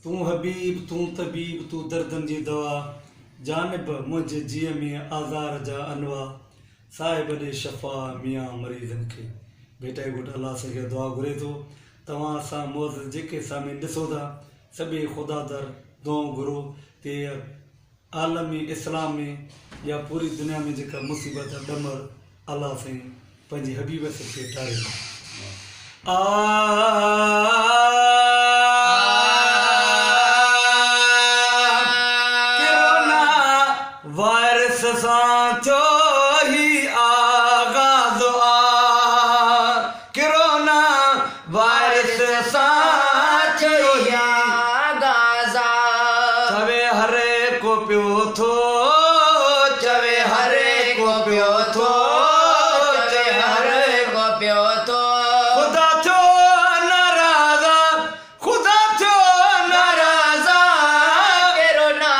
तू हबीब तू तबीब तू दर्दन जी दवा जानब मुझे जीअ में आज़ार जा अनवा साहिब ॾे शफ़ा मियाँ मरीज़न खे। बेटा घुट अल्लाह से दुआ घुरे थो तव्हां सां मौज़ जेके साम्हूं ॾिसो था सभई ख़ुदा दर दुआ घुरो ते आलमी इस्लाम में या पूरी दुनिया में जेका मुसीबत ॾमर अल्लाह साईं पंहिंजी हबीब से टारे। कोरोना वायरस सां थियो ही आगाज़ कोरोना वायरस सां थियो ही आगाज़ चवे हरे को पियो थो चवे हरे को पियो थो चवे हरे को पियो थो खुदा थो नाराज़ा खुदा थो नाराज़ा कोरोना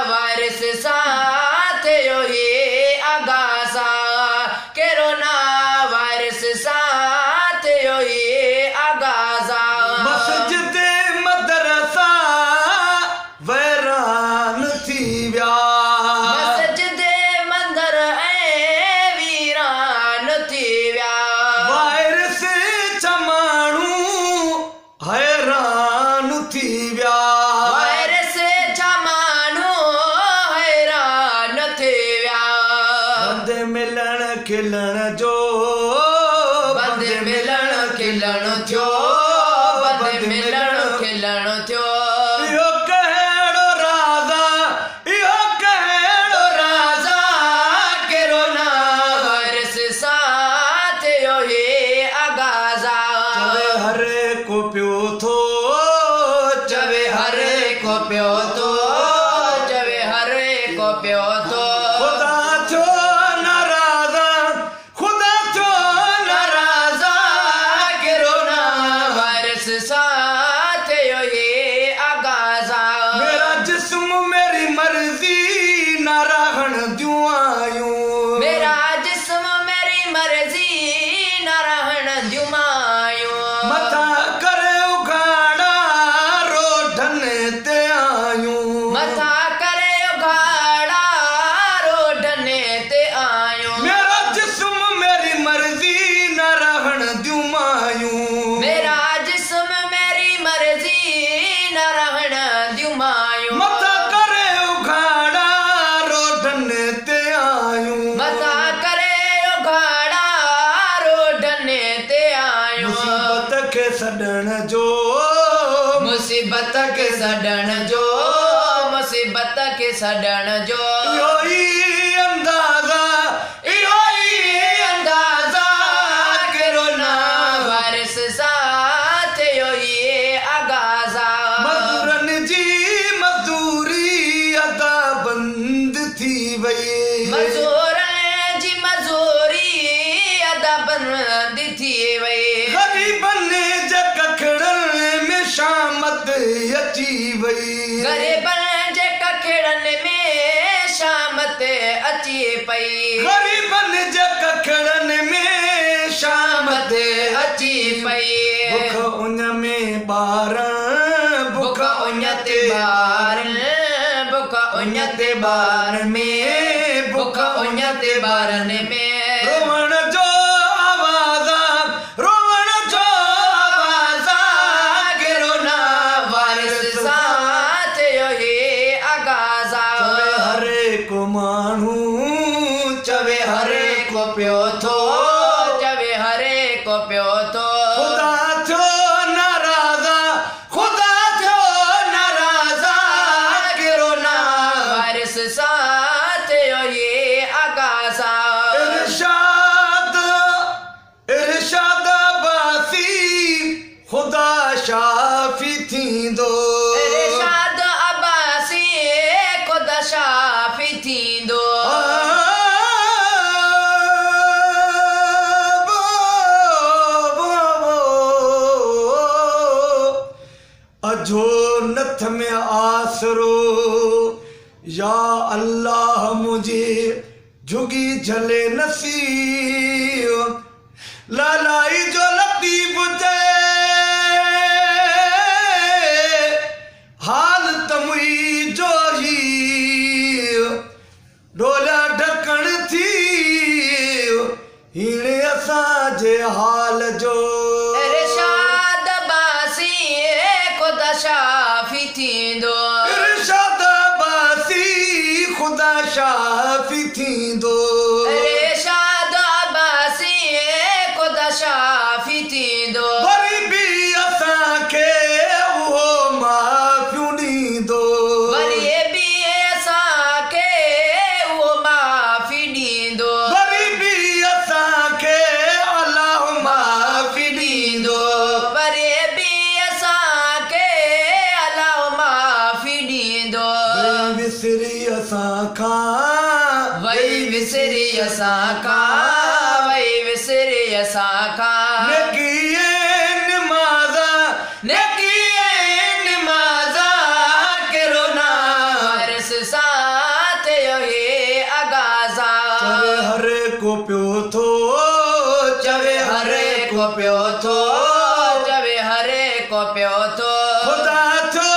वायरस सां थियो ही आगाज़ कोरोना वायरस सां थियो ही आगाज़ मस्जिद मदरसा वैरान थी विया मस्जिद मंदर ऐं वीरान थी विया वायरस चमाणू हैरान थी विया वायरस चमाणू हैरान थी विया बंद मिलण खिलण जो बंद मिलण खिलण थियो बंद मिलण खिलण थियो इहो कहिड़ो राज़ा इहो कहिड़ो राज़ा कोरोना वायरस सां थियो ही आगाज़ चवे हरे को पियो थो चवे हरे को पियो थो चवे हरे को पियो थो खुदा थो नाराज़ा खुदा थो नाराज़ा कोरोना वायरस सां थियो ही आगाज़ मेरा जिस्म मेरी मर्ज़ी न रहण दियूं आयूं मेरा जिस्म मेरी मर्ज़ी न रहण दियूं आयूं मथा करे उघाड़ा रोडन ते आयूं मथा करे उघाड़ा रोडन ते आयूं मेरा जिस्म मेरी मर्ज़ी न रहण दियूं आयूं मेरा जिस्म मेरी मर्ज़ी न रहण दियूं आयूं मथा करे उघाड़ा रोडन ते आयूं मथा करे उघाड़ा रोडन ते आयूं मुसीबत खे सॾण जो मुसीबत खे सॾण जो मुसीबत खे सॾण जो इहो ई अंदाज़ा इहो ई अंदाज़ा कोरोना वायरस सां थियो ही आगाज़ मज़दूरनि जी मज़दूरी अदा बंद थी वई मज़दूरनि जी मज़दूरी अदा बंद थी वई ग़रीबनि जे कखड़नि में शामत अची वई ग़रीबनि जे कखड़नि में शामत अची पई ग़रीबनि जे कखड़नि में शामत अची पई बुख उन में ॿार बुख उन ते ॿार बुख उन ते ॿार में बुख उन ते ॿारनि में रोवण जो आवाज़ रोवण जो आवाज़ कोरोना वायरस सां थियो ही आगाज़ चवे हरे को माण्हू चवे हरे को पियो थो चवे हरे को पियो थो खुदा थो नाराज़ा खुदा थो नाराज़ा कोरोना वायरस सां थियो ही आगाज़ इरशाद इरशाद अब्बासी खुदा शाफी थींदो इरशाद अब्बासी खुदा शाफी थींदो अजो नथ में आसरो या अल्लाह मुझे झुगी झले नसीब लालाई जो लतीफ जे शाफी थींदो इरशाद अब्बासी ख़ुदा शाफी थींदो इरशाद अब्बासी ख़ुदा शाफी थींदो वरी बि असांखे उहो माफ़ियूं ॾींदो वरी बि असांखे उहो माफ़ी ॾींदो वरी बि असांखे अलाह माफ़ी ॾींदो वरी बि असांखे अलाह माफ़ी ॾींदो विसरी असां खां वई विसरी असां खां वई विसरी असां खां नेकीअ निमाज़ा कहिड़ो ना वारिस सां थियो हे अगाज़ा चवे हर को पियो थो चवे हरे को पियो थो चवे हरे को पियो थो ख़ुदा थो